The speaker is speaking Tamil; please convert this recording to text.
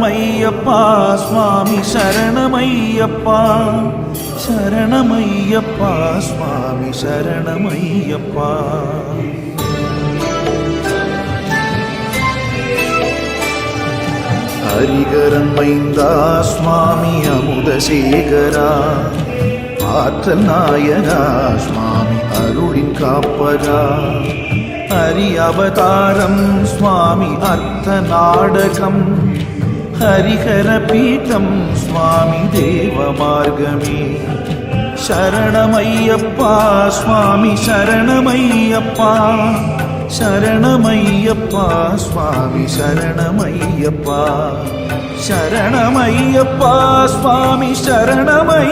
சரணமையப்பா சுவாமி சரணமையப்பா சரணமையப்பா சுவாமி சரணமையப்பா. ஹரிகரன் மைந்தா சுவாமி அமுதசேகரா ஆற்றல் நாயகா சுவாமி அருளின் காப்பரா. ஹரி அவதாரம் சுவாமி அர்த்த நாடகம் ஹரிஹர பீఠம் சுவாமி தேவ மார்க்கமே. சரணமையப்பா சுவாமி சரணமையப்பா சரணமையப்பா சுவாமி சரணமையப்பா சரணமையப்பா சுவாமி சரணமை.